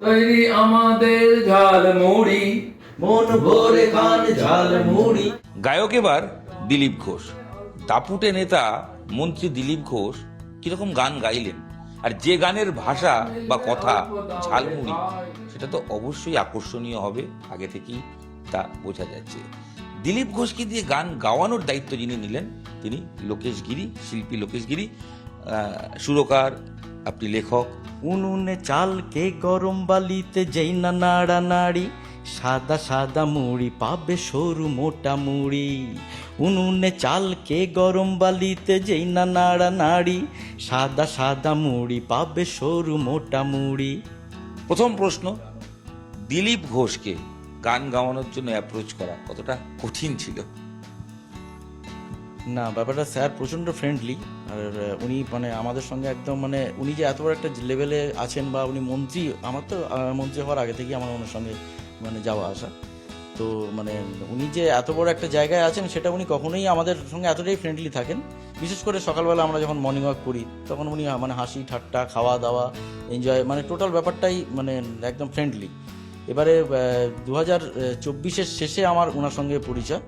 তৈরি আমাদের ঝালমুড়ি, মন ভরে খান ঝালমুড়ি। গায়ক এবার দিলীপ ঘোষ। দাপুটে নেতা মন্ত্রী দিলীপ ঘোষ কিরকম গান গাইলেন, আর যে গানের ভাষা বা কথা ঝালমুড়ি, সেটা তো অবশ্যই আকর্ষণীয় হবে, আগে থেকেই তা বোঝা যাচ্ছে। দিলীপ ঘোষকে দিয়ে গান গাওয়ানোর দায়িত্ব যিনি নিলেন তিনি লোকেশ গিরি, শিল্পী লোকেশ গিরি। সুরকার, আপনি লেখক। উনুনে চালকে গরম বালিতে যেই না নাড়া নাড়ি, সাদা সাদা মুড়ি পাবে সরু মোটা মুড়ি। উনুনে চালকে গরম বালিতে যেই না নাড়া নাড়ি, সাদা সাদা মুড়ি পাবে সরু মোটা মুড়ি। প্রথম প্রশ্ন, দিলীপ ঘোষকে গান গাওয়ানোর জন্য অ্যাপ্রোচ করা কতটা কঠিন ছিল? না, ব্যাপারটা স্যার প্রচণ্ড ফ্রেন্ডলি। আর উনি মানে আমাদের সঙ্গে একদম মানে উনি যে এত বড় একটা লেভেলে আছেন, বা উনি মন্ত্রী, আমার তো মন্ত্রী হওয়ার আগে থেকেই আমার ওনার সঙ্গে মানে যাওয়া আসা। তো মানে উনি যে এত বড় একটা জায়গায় আছেন সেটা উনি কখনোই আমাদের সঙ্গে এতটাই ফ্রেন্ডলি থাকেন। বিশেষ করে সকালবেলা আমরা যখন মর্নিং ওয়াক করি তখন উনি মানে হাসি ঠাট্টা, খাওয়া দাওয়া, এনজয়, মানে টোটাল ব্যাপারটাই মানে একদম ফ্রেন্ডলি। এবারে 2024-এর শেষে আমার ওনার সঙ্গে পরিচয়।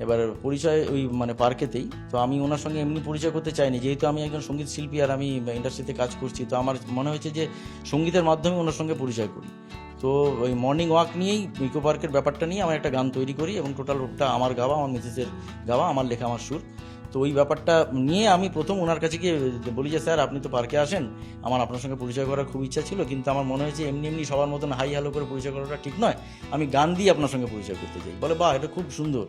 এবার পরিচয় ওই মানে পার্কেতেই। তো আমি ওনার সঙ্গে এমনি পরিচয় করতে চাইনি, যেহেতু আমি একজন সঙ্গীত শিল্পী আর আমি ইন্ডাস্ট্রিতে কাজ করছি। তো আমার মনে হয়েছে যে সঙ্গীতের মাধ্যমে ওনার সঙ্গে পরিচয় করি। তো ওই মর্নিং ওয়াক নিয়েই, ইকো পার্কের ব্যাপারটা নিয়ে আমার একটা গান তৈরি করি, এবং টোটালটা আমার গাওয়া, আমার মিসেসের গাওয়া, আমার লেখা, আমার সুর। তো ওই ব্যাপারটা নিয়ে আমি প্রথম ওনার কাছে গিয়ে বলি যে স্যার আপনি তো পার্কে আসেন, আমার আপনার সঙ্গে পরিচয় করার খুব ইচ্ছা ছিল, কিন্তু আমার মনে হয়েছে এমনি এমনি সবার মতন হাই হ্যালো করে পরিচয় করাটা ঠিক নয়, আমি গান দিয়ে আপনার সঙ্গে পরিচয় করতে চাই। বলে বাহ, এটা খুব সুন্দর।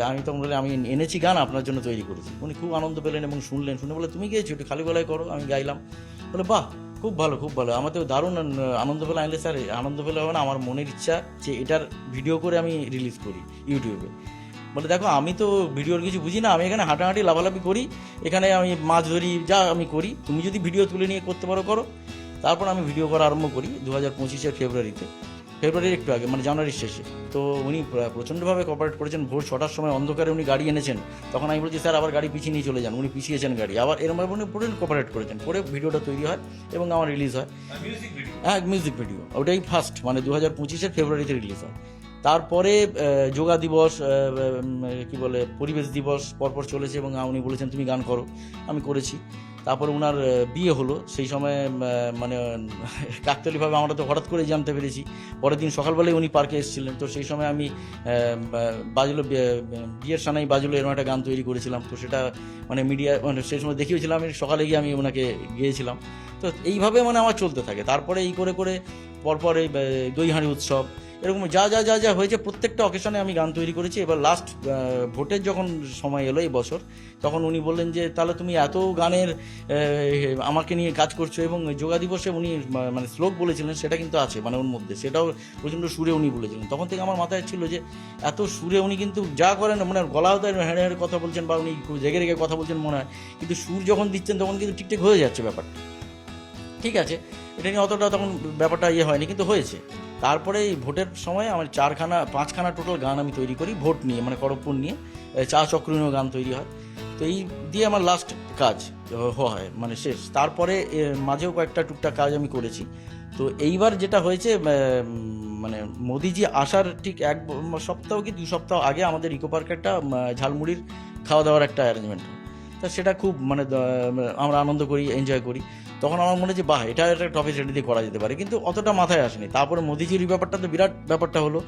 আমি তখন বলি আমি এনেছি গান আপনার জন্য তৈরি করেছি। উনি খুব আনন্দ পেলেন এবং শুনলেন, শুনে বলে তুমি গিয়েছো, একটু খালি গলায় করো। আমি গাইলাম, বলে বাহ, খুব ভালো খুব ভালো। আমার তো দারুণ আনন্দ পেলে। আনলে স্যার আনন্দ পেলে হবে না, আমার মনের ইচ্ছা যে এটার ভিডিও করে আমি রিলিজ করি ইউটিউবে। বলে দেখো আমি তো ভিডিওর কিছু বুঝি না, আমি এখানে হাঁটাহাঁটি লাফালাফি করি, এখানে আমি মাছ ধরি, যা আমি করি, তুমি যদি ভিডিও তুলে নিয়ে করতে পারো করো। তারপর আমি ভিডিও করা আরম্ভ করি 2025-এর ফেব্রুয়ারির একটু আগে, মানে জানুয়ারির শেষে। তো উনি প্রচণ্ডভাবে কোঅপারেট করেছেন। ভোর 6টার সময় অন্ধকারে উনি গাড়ি এনেছেন। তখন আমি বলছি স্যার আবার গাড়ি পিছিয়ে নিয়ে চলে যান। উনি পিছিয়েছেন গাড়ি, আবার এরমভাবে উনি পুরো কোঅপারেট করেছেন, করে ভিডিওটা তৈরি হয় এবং আমার রিলিজ হয়। হ্যাঁ, মিউজিক ভিডিও, ওটাই ফার্স্ট, মানে 2025-এর ফেব্রুয়ারিতে রিলিজ হয়। তারপরে যোগা দিবস, কি বলে, পরিবেশ দিবস পরপর চলেছে, এবং উনি বলেছেন তুমি গান করো, আমি করেছি। তারপরে ওনার বিয়ে হলো, সেই সময় মানে কাকতালীয়ভাবে আমরা তো হঠাৎ করে জানতে পেরেছি। পরের দিন সকালবেলায় উনি পার্কে এসেছিলেন। তো সেই সময় আমি বাজলো বিয়ের সানাই বাজলো, এরকম একটা গান তৈরি করেছিলাম। তো সেটা মানে মিডিয়া, মানে সেই সময় দেখিয়েছিলাম, আমি সকালে গিয়ে আমি ওনাকে গিয়েছিলাম। তো এইভাবে মানে আমার চলতে থাকে। তারপরে এই করে করে পরপর এই দই হাঁড়ি উৎসব, এরকম যা যা যা যা হয়েছে প্রত্যেকটা অকেশনে আমি গান তৈরি করেছি। এবার লাস্ট ভোটের যখন সময় এলো এই বছর, তখন উনি বললেন যে তাহলে তুমি এত গানের আমাকে নিয়ে কাজ করছো, এবং যোগা দিবসে উনি মানে শ্লোক বলেছিলেন, সেটা কিন্তু আছে মানে ওর মধ্যে, সেটাও প্রচণ্ড সুরে উনি বলেছিলেন। তখন থেকে আমার মাথায় ছিল যে এত সুরে উনি কিন্তু যা করেন, মানে গলা হতে হেঁড়ে হেঁড়ে কথা বলছেন, বা উনি রেগে রেগে কথা বলছেন মনে হয়, কিন্তু সুর যখন দিচ্ছেন তখন কিন্তু ঠিকঠাক হয়ে যাচ্ছে ব্যাপারটা। ঠিক আছে, এটা নিয়ে অতটা তখন ব্যাপারটা হয়নি, কিন্তু হয়েছে। তারপরে এই ভোটের সময় আমার 5খানা টোটাল গান আমি তৈরি করি ভোট নিয়ে, মানে করপুর নিয়ে, চা চক্র নিয়েও গান তৈরি হয়। তো এই দিয়ে আমার লাস্ট কাজ হয়, মানে শেষ। তারপরে মাঝেও কয়েকটা টুকটাক কাজ আমি করেছি। তো এইবার যেটা হয়েছে, মানে মোদিজি আসার ঠিক এক সপ্তাহ কি 2 সপ্তাহ আগে আমাদের ইকো পার্কে একটা ঝালমুড়ির খাওয়া দাওয়ার একটা অ্যারেঞ্জমেন্ট হয়। তা সেটা খুব মানে আমরা আনন্দ করি, এনজয় করি। তখন আমার মনে হচ্ছে বাহ, এটা একটা টপিক রেডি দিয়ে করা যেতে পারে, কিন্তু অতটা মাথায় আসেনি। তারপরে মোদিজির এই ব্যাপারটা তো বিরাট ব্যাপারটা হলো।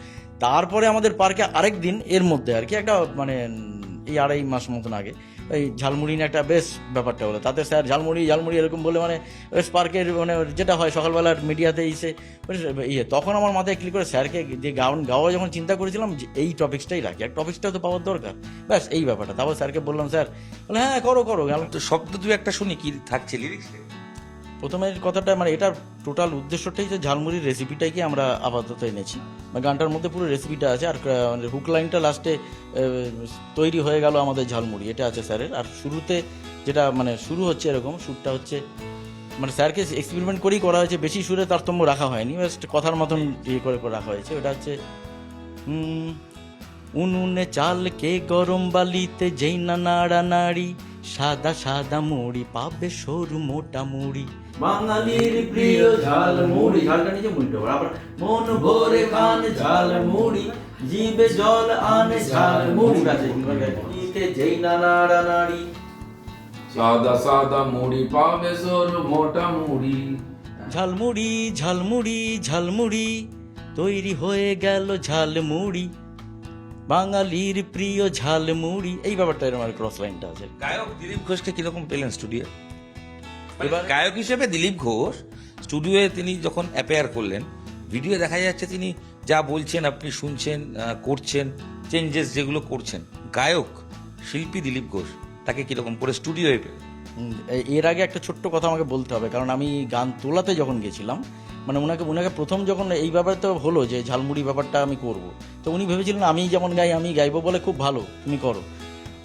তারপরে আমাদের পার্কে আরেক দিন এর মধ্যে আর কি একটা মানে এই 2.5 মাস মতন আগে এই ঝালমুড়ি নিয়ে একটা বেশ ব্যাপারটা হলো। তাতে স্যার ঝালমুড়ি ঝালমুড়ি এরকম বলে, মানে বেশ পার্কের মানে যেটা হয় সকালবেলার মিডিয়াতে এসে তখন আমার মাথায় ক্লিক করে স্যারকে যে গাওয়া যখন চিন্তা করেছিলাম যে এই টপিক্সটাই রাখি, এক টপিক্সটা তো পাওয়ার দরকার, ব্যাস এই ব্যাপারটা। তারপর স্যারকে বললাম, স্যার বলে হ্যাঁ করো করো গান। তো শব্দ দু একটা শুনি, কি থাকছে লিরিক্স? প্রথমের কথাটা মানে এটার টোটাল উদ্দেশ্যটাই যে ঝালমুড়ির রেসিপিটাকে আমরা আপাতত এনেছি, মানে গানটার মধ্যে পুরো রেসিপিটা আছে। আর হুক লাইনটা লাস্টে তৈরি হয়ে গেল আমাদের ঝালমুড়ি, এটা আছে স্যারের। আর শুরুতে যেটা মানে শুরু হচ্ছে এরকম, সুরটা হচ্ছে মানে স্যারকে এক্সপেরিমেন্ট করেই করা হয়েছে, বেশি সুরে তারতম্য রাখা হয়নি, জাস্ট কথার মতন করে রাখা হয়েছে। ওটা হচ্ছে উনুনে চালকে গরম বালিতে যেই না নাড়া নাড়ি, সাদা সাদা মুড়ি পাবে সরু মোটা মুড়ি। বাঙালির প্রিয় ঝালমুড়ি, ঝালটা নিচে মুড়িটা উপর। আবার মন ভরে খান ঝালমুড়ি, জিভে জল আনে ঝালমুড়ি। আছে যেই না নাড়ানাড়ি, সাদা সাদা মুড়ি পাবে সর মোটা মুড়ি। ঝালমুড়ি ঝালমুড়ি ঝালমুড়ি, তৈরি হয়ে গেল ঝালমুড়ি, বাঙালির প্রিয় ঝালমুড়ি। এই ব্যাপারটা এরকম ক্রস লাইনটা আছে। গায়ক দিলীপ ঘোষকে কিরকম পেলেন স্টুডিও? এবার গায়ক হিসেবে দিলীপ ঘোষ স্টুডিওয়ে তিনি যখন অ্যাপেয়ার করলেন, ভিডিও দেখা যাচ্ছে তিনি যা বলছেন আপনি শুনছেন, করছেন, চেঞ্জেস যেগুলো করছেন। গায়ক শিল্পী দিলীপ ঘোষ তাকে কিরকম করে স্টুডিওয়ে পেলেন? এর আগে একটা ছোট্ট কথা আমাকে বলতে হবে, কারণ আমি গান তোলাতে যখন গেছিলাম, মানে ওনাকে প্রথম যখন এই ব্যাপারে তো হলো যে ঝালমুড়ি ব্যাপারটা আমি করব, তো উনি ভেবেছিলেন আমি যেমন গাই আমি গাইবো বলে, খুব ভালো তুমি করো।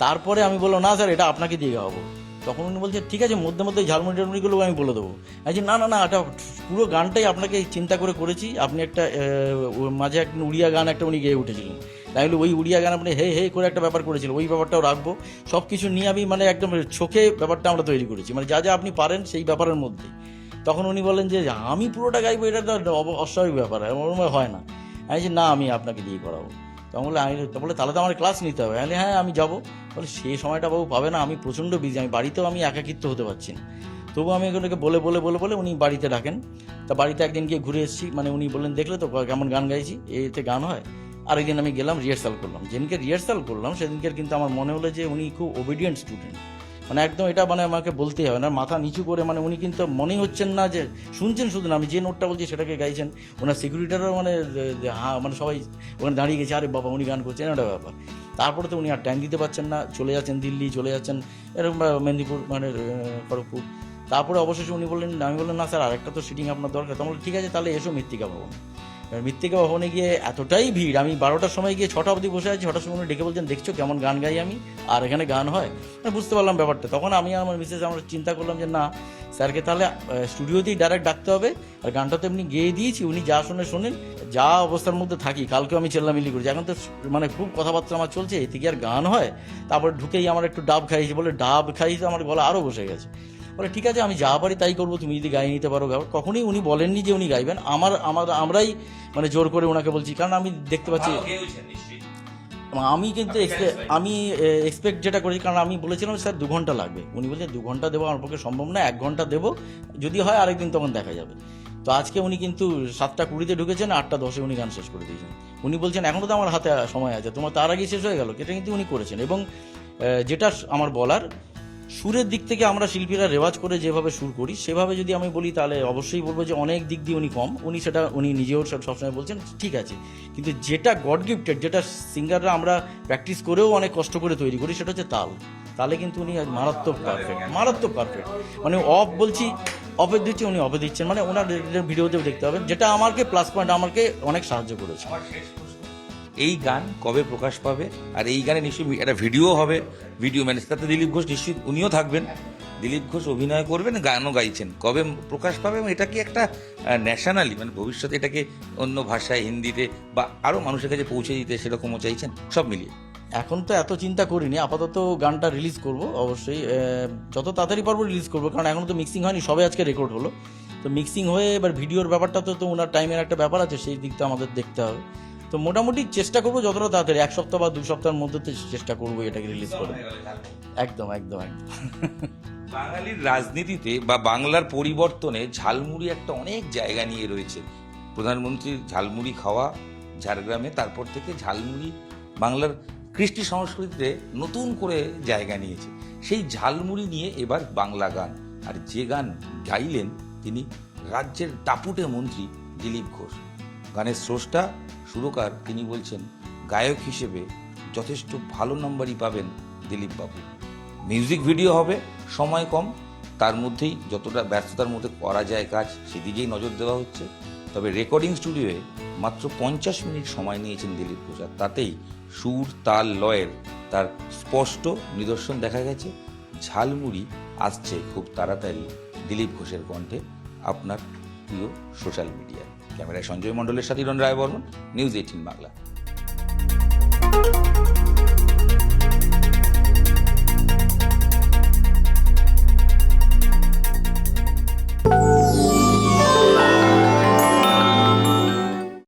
তারপরে আমি বললাম না স্যার, এটা আপনাকে দিয়ে গাওয়াবো। তখন উনি বলছে ঠিক আছে, মধ্যে মধ্যে ঝালমুড়ি টালমুড়িগুলো আমি বলে দেবো। আমি বলছি, না না না, এটা পুরো গানটাই আপনাকে চিন্তা করে করেছি। আপনি একটা মাঝে একটা উড়িয়া গান একটা উনি গেয়ে উঠেছিলেন, তাই বলে ওই উড়িয়া গান আপনি হে হে করে একটা ব্যাপার করেছিল, ওই ব্যাপারটাও রাখবো। সব কিছু নিয়ে আমি মানে একদম চোখে ব্যাপারটা আমরা তৈরি করেছি, মানে যা যা আপনি পারেন সেই ব্যাপারের মধ্যেই। তখন উনি বলেন যে আমি পুরোটা গাইবো, এটা তো অস্বাভাবিক ব্যাপার, আমার মনে হয় না। আমি বলছি না, আমি আপনাকে দিয়ে করাবো। তখন বলে বলে তাহলে তো আমার ক্লাস নিতে হবে। আমি হ্যাঁ আমি যাবো। বলে সেই সময়টা বাবু পাবে না, আমি প্রচণ্ড বিজি, আমি বাড়িতেও আমি একাকিত্ব হতে পারছি না। তবু আমি এগুলোকে বলে বলে বলে বলে উনি বাড়িতে ডাকেন। তা বাড়িতে একদিন গিয়ে ঘুরে এসেছি, মানে উনি বললেন দেখলে তো কেমন গান গাইছি, এতে গান হয়। আরেকদিন আমি গেলাম, রিহার্সাল করলাম। যেদিনকে রিহার্সাল করলাম সেদিনকে কিন্তু আমার মনে হলো যে উনি খুব ওবিডিয়েন্ট স্টুডেন্ট, মানে একদম এটা মানে আমাকে বলতেই হবে না, মাথা নিচু করে, মানে উনি কিন্তু মনেই হচ্ছেন না যে শুনছেন শুধু না, আমি যে নোটটা বলছি সেটাকে গাইছেন। ওনার সিকিউরিটিরও মানে হ্যাঁ মানে সবাই ওখানে দাঁড়িয়ে গেছে, আরে বাবা উনি গান করছেন, এটা ব্যাপার। তারপরে তো উনি আর টাইম দিতে পারছেন না, চলে যাচ্ছেন দিল্লি, চলে যাচ্ছেন এরকম মেদিনীপুর মানে খড়গপুর। তারপরে অবশেষে উনি বললেন, আমি বললাম না স্যার আরেকটা তো সিটিং আপনার দরকার। তখন ঠিক আছে তাহলে এসো মৃত্তিকা ভবন। মৃত্তিকা ভবনে গিয়ে এতটাই ভিড়, আমি 12টার সময় গিয়ে 6টা অবধি বসে আছি। 6টার সময় উনি ডেকে বলছেন দেখছো কেমন গান গাই আমি, আর এখানে গান হয়। আমি বুঝতে পারলাম ব্যাপারটা। তখন আমি আর আমার মিসেস আমরা চিন্তা করলাম যে না, স্যারকে তাহলে স্টুডিওতেই ডাইরেক্ট ডাকতে হবে। আর গানটা তো এমনি গেয়ে দিয়েছি, উনি যা শোনেন, যা অবস্থার মধ্যে থাকি। কালকেও আমি চেল্লামিল্লি করেছি, এখন তো মানে খুব কথাবার্তা আমার চলছে, এতে কি আর গান হয়? তারপর ঢুকেই আমার একটু ডাব খাইয়েছি, বলে ডাব খাইয়েছি, আমার গলা আরও বসে গেছে। বলে ঠিক আছে আমি যা পারি তাই করবো, তুমি যদি গাইয়ে নিতে পারো গাও। কখনই উনি বলেননি যে উনি গাইবেন, আমরাই মানে জোর করে ওনাকে বলছি, কারণ আমি দেখতে পাচ্ছি আমি কিন্তু আমি এক্সপেক্ট যেটা করেছি, কারণ আমি বলেছিলাম স্যার 2 ঘন্টা লাগবে। উনি বলছেন 2 ঘন্টা দেবো আমার পক্ষে সম্ভব না, 1 ঘন্টা দেবো, যদি হয় আরেকদিন তখন দেখা যাবে। তো আজকে উনি কিন্তু 7টা 20-তে ঢুকেছেন, 8টা 10-এ উনি গান শেষ করে দিয়েছেন। উনি বলছেন এখনও তো আমার হাতে সময় আছে, তোমার তার আগেই শেষ হয়ে গেল, এটা কিন্তু উনি করেছেন। এবং যেটা আমার বলার, সুরের দিক থেকে আমরা শিল্পীরা রেওয়াজ করে যেভাবে সুর করি সেভাবে যদি আমি বলি, তাহলে অবশ্যই বলবো যে অনেক দিক দিয়ে উনি কম। উনি নিজেও সবসময় বলছেন ঠিক আছে, কিন্তু যেটা গড গিফটেড, যেটা সিঙ্গাররা আমরা প্র্যাকটিস করেও অনেক কষ্ট করে তৈরি করি, সেটা হচ্ছে তালে কিন্তু উনি মারাত্মক পারফেক্ট। মানে অফ বলছি, অফে দিচ্ছি, উনি অফে দিচ্ছেন, মানে ওনার ভিডিওতেও দেখতে হবে, যেটা আমাকে প্লাস পয়েন্ট, আমাকে অনেক সাহায্য করেছে। এই গান কবে প্রকাশ পাবে? আর এই গানে নিশ্চয়ই একটা ভিডিও হবে, ভিডিও মানে তাতে দিলীপ ঘোষ নিশ্চয়ই উনিও থাকবেন, দিলীপ ঘোষ অভিনয় করবেন, গানও গাইছেন। কবে প্রকাশ পাবে এবং এটা কি একটা ন্যাশনালি, মানে ভবিষ্যতে এটাকে অন্য ভাষায়, হিন্দিতে বা আরও মানুষের কাছে পৌঁছে দিতে সেরকমও চাইছেন? সব মিলিয়ে এখন তো এত চিন্তা করিনি, আপাতত গানটা রিলিজ করব অবশ্যই, যত তাড়াতাড়ি পারবো রিলিজ করবো, কারণ এখনও তো মিক্সিং হয়নি, সবে আজকে রেকর্ড হলো। তো মিক্সিং হয়ে এবার ভিডিওর ব্যাপারটা তো ওনার টাইমের একটা ব্যাপার আছে, সেই দিকটা আমাদের দেখতে হবে। তো মোটামুটি চেষ্টা করবো যতটা তাড়াতাড়ি, 1 সপ্তাহ বা 2 সপ্তাহের মধ্যে তো চেষ্টা করবো এটাকে রিলিজ করবো। একদম। বাঙালির রাজনীতিতে বা বাংলার পরিবর্তনে ঝালমুড়ি একটা অনেক জায়গা নিয়ে রয়েছে। প্রধানমন্ত্রীর ঝালমুড়ি খাওয়া ঝাড়গ্রামে, তারপর থেকে ঝালমুড়ি বাংলার কৃষ্টি সংস্কৃতিতে নতুন করে জায়গা নিয়েছে। সেই ঝালমুড়ি নিয়ে এবার বাংলা গান, আর যে গান গাইলেন তিনি রাজ্যের দাপুটে মন্ত্রী দিলীপ ঘোষ। গানের স্রষ্টা, সুরকার তিনি বলছেন গায়ক হিসেবে যথেষ্ট ভালো নম্বরই পাবেন দিলীপ বাবু। মিউজিক ভিডিও হবে, সময় কম, তার মধ্যেই যতটা ব্যস্ততার মধ্যে করা যায় কাজ সেদিকেই নজর দেওয়া হচ্ছে। তবে রেকর্ডিং স্টুডিওয়ে মাত্র 50 মিনিট সময় নিয়েছেন দিলীপ ঘোষ, আর তাতেই সুর, তাল, লয়ের তার স্পষ্ট নিদর্শন দেখা গেছে। ঝালমুড়ি আসছে খুব তাড়াতাড়ি দিলীপ ঘোষের কণ্ঠে আপনার প্রিয় সোশ্যাল মিডিয়ায়। ক্যামেরায় সঞ্জয় মণ্ডলের সাথে ইরণ রায় বর্মন, নিউজ 18 বাংলা।